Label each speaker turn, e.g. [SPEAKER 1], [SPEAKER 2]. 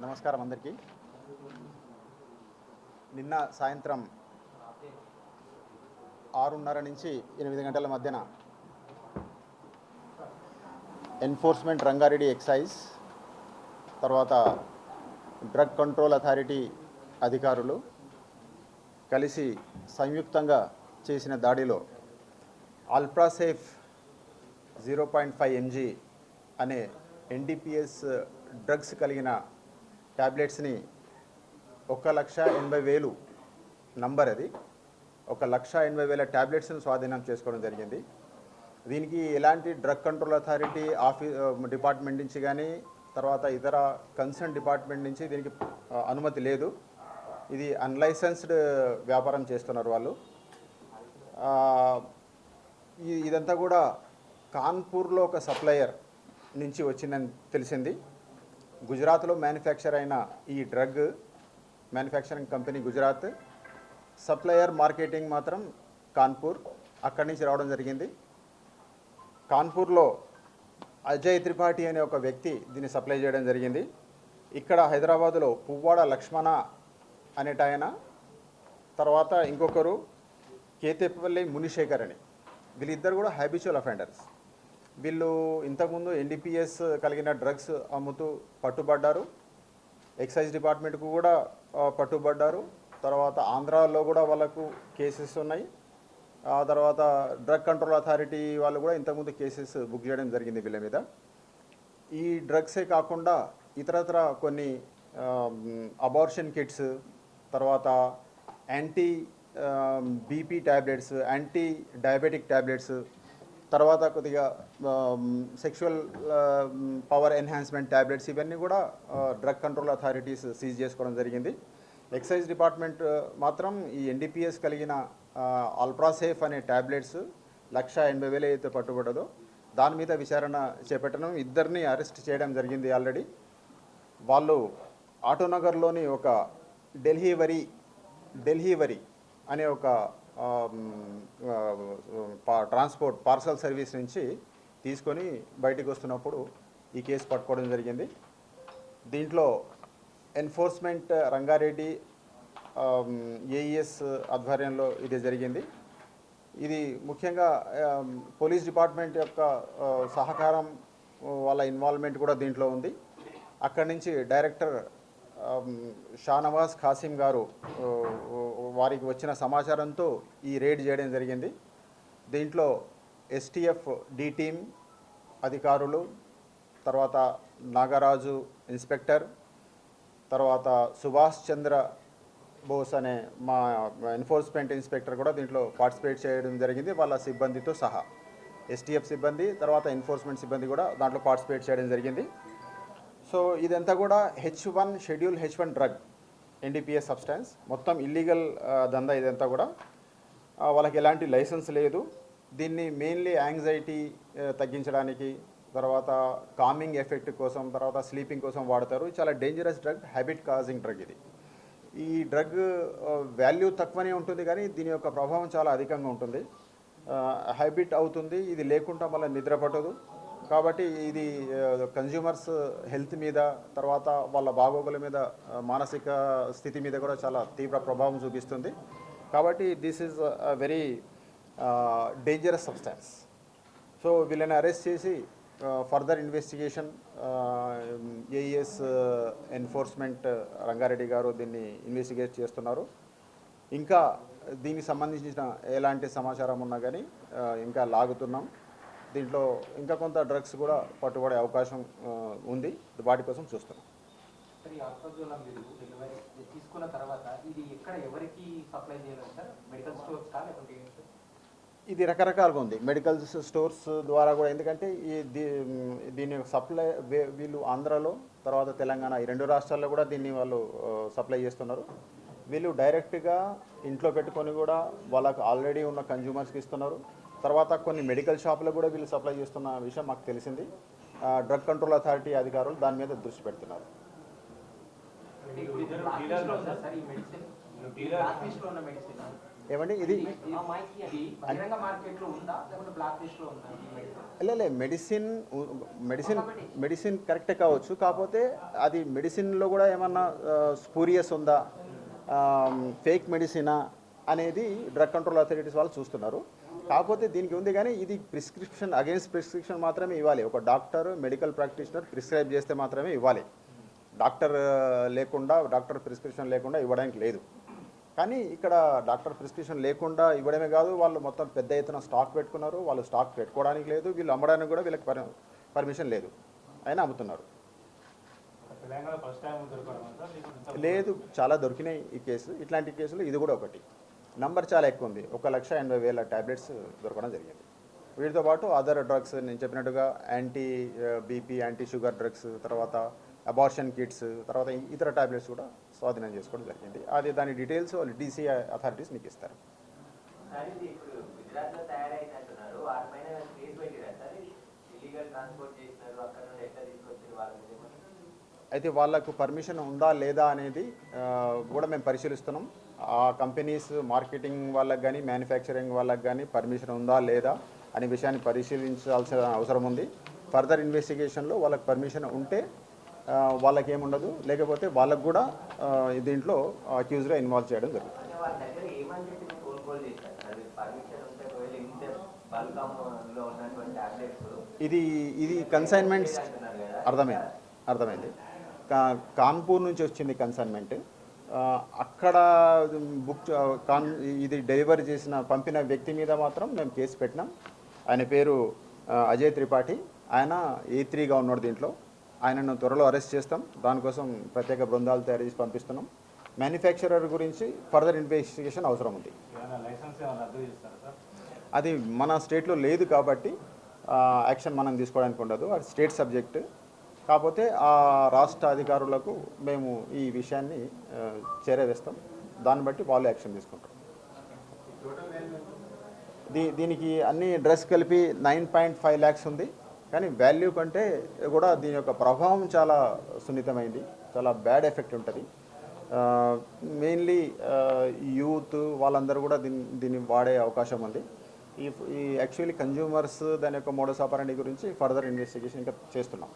[SPEAKER 1] నమస్కారం అందరికీ. నిన్న సాయంత్రం 6:30 నుంచి 8 గంటల మధ్యన ఎన్ఫోర్స్మెంట్ రంగారెడ్డి ఎక్సైజ్, తర్వాత డ్రగ్ కంట్రోల్ అథారిటీ అధికారులు కలిసి సంయుక్తంగా చేసిన దాడిలో అల్ట్రాసేఫ్ 0.5 mg అనే ఎన్డీపీఎస్ డ్రగ్స్ కలిగిన ట్యాబ్లెట్స్ని 1,80,000 నంబర్, అది 1,80,000 ట్యాబ్లెట్స్ని స్వాధీనం చేసుకోవడం జరిగింది. దీనికి ఎలాంటి డ్రగ్ కంట్రోల్ అథారిటీ డిపార్ట్మెంట్ నుంచి కానీ తర్వాత ఇతర కన్సర్న్ డిపార్ట్మెంట్ నుంచి దీనికి అనుమతి లేదు. ఇది అన్లైసెన్స్డ్ వ్యాపారం చేస్తున్నారు వాళ్ళు. ఇదంతా కూడా కాన్పూర్లో ఒక సప్లయర్ నుంచి వచ్చిందని తెలిసింది. గుజరాత్లో మ్యానుఫ్యాక్చర్ అయిన ఈ drug manufacturing company Gujarat, supplier marketing మాత్రం కాన్పూర్, అక్కడి నుంచి రావడం జరిగింది. కాన్పూర్లో అజయ్ త్రిపాఠి అనే ఒక వ్యక్తి దీన్ని సప్లై చేయడం జరిగింది. ఇక్కడ హైదరాబాదులో పువ్వాడ లక్ష్మణ అనేటాయన, తర్వాత ఇంకొకరు కేతేపల్లి మునిశేఖర్ అని, వీళ్ళిద్దరు కూడా హ్యాబిచువల్ అఫెండర్స్. వీళ్ళు ఇంతకుముందు ఎన్డీపీఎస్ కలిగిన డ్రగ్స్ అమ్ముతూ పట్టుబడ్డారు. ఎక్సైజ్ డిపార్ట్మెంట్కు కూడా పట్టుబడ్డారు. తర్వాత ఆంధ్రాలో కూడా వాళ్ళకు కేసెస్ ఉన్నాయి. ఆ తర్వాత డ్రగ్ కంట్రోల్ అథారిటీ వాళ్ళు కూడా ఇంతకుముందు కేసెస్ బుక్ చేయడం జరిగింది వీళ్ళ మీద. ఈ డ్రగ్సే కాకుండా ఇతరత్ర కొన్ని అబార్షన్ కిట్స్, తర్వాత anti BP tablets, anti diabetic tablets, తర్వాత కొద్దిగా సెక్షువల్ పవర్ ఎన్హాన్స్మెంట్ ట్యాబ్లెట్స్, ఇవన్నీ కూడా డ్రగ్ కంట్రోల్ అథారిటీస్ సీజ్ చేసుకోవడం జరిగింది. ఎక్సైజ్ డిపార్ట్మెంట్ మాత్రం ఈ ఎన్డీపీఎస్ కలిగిన అల్ట్రాసేఫ్ అనే ట్యాబ్లెట్స్ 1,80,000 అయితే పట్టుబడ్డదో దాని మీద విచారణ చేపట్టడం, ఇద్దరిని అరెస్ట్ చేయడం జరిగింది ఆల్రెడీ. వాళ్ళు ఆటోనగర్లోని ఒక ఢిల్లీ వరి అనే ఒక ట్రాన్స్పోర్ట్ పార్సల్ సర్వీస్ నుంచి తీసుకొని బయటికి వస్తున్నప్పుడు ఈ కేసు పట్టుకోవడం జరిగింది. దీంట్లో ఎన్ఫోర్స్మెంట్ రంగారెడ్డి ఏఈఎస్ ఆధ్వర్యంలో ఇది జరిగింది. ఇది ముఖ్యంగా పోలీస్ డిపార్ట్మెంట్ యొక్క సహకారం, వాళ్ళ ఇన్వాల్వ్మెంట్ కూడా దీంట్లో ఉంది. అక్కడి నుంచి డైరెక్టర్ షానవాజ్ ఖాసిం గారు వారికి వచ్చిన సమాచారంతో ఈ రేడ్ చేయడం జరిగింది. దీంట్లో ఎస్టీఎఫ్ డి టీమ్ అధికారులు, తర్వాత నాగరాజు ఇన్స్పెక్టర్, తర్వాత సుభాష్ చంద్ర బోస్ అనే మా ఎన్ఫోర్స్మెంట్ ఇన్స్పెక్టర్ కూడా దీంట్లో పార్టిసిపేట్ చేయడం జరిగింది, వాళ్ళ సిబ్బందితో సహా. ఎస్టీఎఫ్ సిబ్బంది, తర్వాత ఎన్ఫోర్స్మెంట్ సిబ్బంది కూడా దాంట్లో పార్టిసిపేట్ చేయడం జరిగింది. సో ఇదంతా కూడా schedule H1 drug, NDPS substance, మొత్తం ఇల్లీగల్ దందా ఇదంతా కూడా. వాళ్ళకి ఎలాంటి లైసెన్స్ లేదు. దీన్ని మెయిన్లీ యాంగ్జైటీ తగ్గించడానికి, తర్వాత కామింగ్ ఎఫెక్ట్ కోసం, తర్వాత స్లీపింగ్ కోసం వాడతారు. చాలా dangerous drug, habit causing drug ఇది. ఈ డ్రగ్ వాల్యూ తక్కువనే ఉంటుంది కానీ దీని యొక్క ప్రభావం చాలా అధికంగా ఉంటుంది. హ్యాబిట్ అవుతుంది, ఇది లేకుండా మళ్ళీ నిద్ర పట్టదు. కాబట్టి ఇది కన్జ్యూమర్స్ హెల్త్ మీద, తర్వాత వాళ్ళ బాగోగుల మీద, మానసిక స్థితి మీద కూడా చాలా తీవ్ర ప్రభావం చూపిస్తుంది. కాబట్టి this is a very dangerous substance. So వీళ్ళని అరెస్ట్ చేసి further investigation AES enforcement Rangareddy గారు దీన్ని ఇన్వెస్టిగేట్ చేస్తున్నారు. ఇంకా దీనికి సంబంధించిన ఎలాంటి సమాచారం ఉన్నా కానీ ఇంకా లాగుతున్నాం. దీంట్లో ఇంకా కొంత డ్రగ్స్ కూడా పట్టుబడే అవకాశం ఉంది, వాటి కోసం చూస్తున్నాం. ఇది రకరకాలుగా ఉంది. మెడికల్ స్టోర్స్ ద్వారా కూడా, ఎందుకంటే దీని సప్లై వీళ్ళు ఆంధ్రాలో, తర్వాత తెలంగాణ, ఈ 2 రాష్ట్రాల్లో కూడా దీన్ని వాళ్ళు సప్లై చేస్తున్నారు. వీళ్ళు డైరెక్ట్గా ఇంట్లో పెట్టుకొని కూడా వాళ్ళకు ఆల్రెడీ ఉన్న కన్జ్యూమర్స్కి ఇస్తున్నారు. తర్వాత కొన్ని మెడికల్ షాపులకు కూడా వీళ్ళు సప్లై చేస్తున్న విషయం మాకు తెలిసింది. డ్రగ్ కంట్రోల్ అథారిటీ అధికారులు దాని మీద దృష్టి పెడుతున్నారు. ఏమండి ఇది
[SPEAKER 2] బహిరంగ మార్కెట్లో ఉందా లేకపోతే బ్లాక్ లిస్ట్లో ఉందా ఈ మెడిసిన్?
[SPEAKER 1] లే మెడిసిన్ మెడిసిన్ కరెక్టే కావచ్చు, కాకపోతే అది మెడిసిన్లో కూడా ఏమన్నా స్పూరియస్ ఉందా, ఫేక్ మెడిసినా అనేది డ్రగ్ కంట్రోల్ అథారిటీస్ వాళ్ళు చూస్తున్నారు. కాకపోతే దీనికి ఉంది, కానీ ఇది ప్రిస్క్రిప్షన్ అగేన్స్ట్ ప్రిస్క్రిప్షన్ మాత్రమే ఇవ్వాలి. ఒక డాక్టర్ మెడికల్ ప్రాక్టీషనర్ ప్రిస్క్రైబ్ చేస్తే మాత్రమే ఇవ్వాలి. డాక్టర్ లేకుండా, డాక్టర్ ప్రిస్క్రిప్షన్ లేకుండా ఇవ్వడానికి లేదు. కానీ ఇక్కడ డాక్టర్ ప్రిస్క్రిప్షన్ లేకుండా ఇవ్వడమే కాదు, వాళ్ళు మొత్తం పెద్ద ఎత్తున స్టాక్ పెట్టుకున్నారు. వాళ్ళు స్టాక్ పెట్టుకోవడానికి లేదు, వీళ్ళు అమ్మడానికి కూడా వీళ్ళకి పర్మిషన్ లేదు, అయినా అమ్ముతున్నారు. లేదు, చాలా దొరికినాయి ఈ కేసు. ఇట్లాంటి కేసులు ఇది కూడా ఒకటి. నంబర్ చాలా ఎక్కువ ఉంది, 1,80,000 ట్యాబ్లెట్స్ దొరకడం జరిగింది. వీటితో పాటు అదర్ డ్రగ్స్, నేను చెప్పినట్టుగా anti BP, anti sugar drugs, తర్వాత అబార్షన్ కిట్స్, తర్వాత ఇతర ట్యాబ్లెట్స్ కూడా స్వాధీనం చేసుకోవడం జరిగింది. అది దాని డీటెయిల్స్ వాళ్ళు డీసీ అథారిటీస్ మీకు ఇస్తారు. అయితే వాళ్ళకు పర్మిషన్ ఉందా లేదా అనేది కూడా మేము పరిశీలిస్తున్నాం. ఆ కంపెనీస్ మార్కెటింగ్ వాళ్ళకి కానీ మ్యానుఫ్యాక్చరింగ్ వాళ్ళకి కానీ పర్మిషన్ ఉందా లేదా అనే విషయాన్ని పరిశీలించాల్సిన అవసరం ఉంది. ఫర్దర్ ఇన్వెస్టిగేషన్లో వాళ్ళకి పర్మిషన్ ఉంటే వాళ్ళకి ఏముండదు, లేకపోతే వాళ్ళకు కూడా దీంట్లో అక్యూజ్గా ఇన్వాల్వ్ చేయడం జరుగుతుంది. ఇది కన్సైన్మెంట్ అర్థమైంది. కాన్పూర్ నుంచి వచ్చింది కన్సైన్మెంట్. అక్కడ ఇది డెలివరీ పంపిన వ్యక్తి మీద మాత్రం మేము కేసు పెట్టినాం. ఆయన పేరు అజయ్ త్రిపాఠి. ఆయన A3గా ఉన్నాడు దీంట్లో. ఆయనను త్వరలో అరెస్ట్ చేస్తాం. దానికోసం ప్రత్యేక బృందాలు తయారు చేసి పంపిస్తున్నాం. మ్యానుఫ్యాక్చరర్ గురించి ఫర్దర్ ఇన్వెస్టిగేషన్ అవసరం ఉంది. అది మన స్టేట్లో లేదు కాబట్టి యాక్షన్ మనం తీసుకోవడానికి ఉండదు, అది స్టేట్ సబ్జెక్ట్. కాకపోతే ఆ రాష్ట్ర అధికారులకు మేము ఈ విషయాన్ని చేరవేస్తాం. దాన్ని బట్టి వాళ్ళు యాక్షన్ తీసుకుంటారు. దీనికి అన్ని డ్రగ్స్ కలిపి 9.5 lakhs ఉంది. కానీ వాల్యూ కంటే కూడా దీని యొక్క ప్రభావం చాలా సున్నితమైంది, చాలా బ్యాడ్ ఎఫెక్ట్ ఉంటుంది. మెయిన్లీ యూత్ వాళ్ళందరూ కూడా దీన్ని వాడే అవకాశం ఉంది. ఈ యాక్చువల్లీ కన్జ్యూమర్స్ దాని యొక్క మోడస్ ఆపరండి గురించి ఫర్దర్ ఇన్వెస్టిగేషన్ ఇంకా చేస్తున్నాం.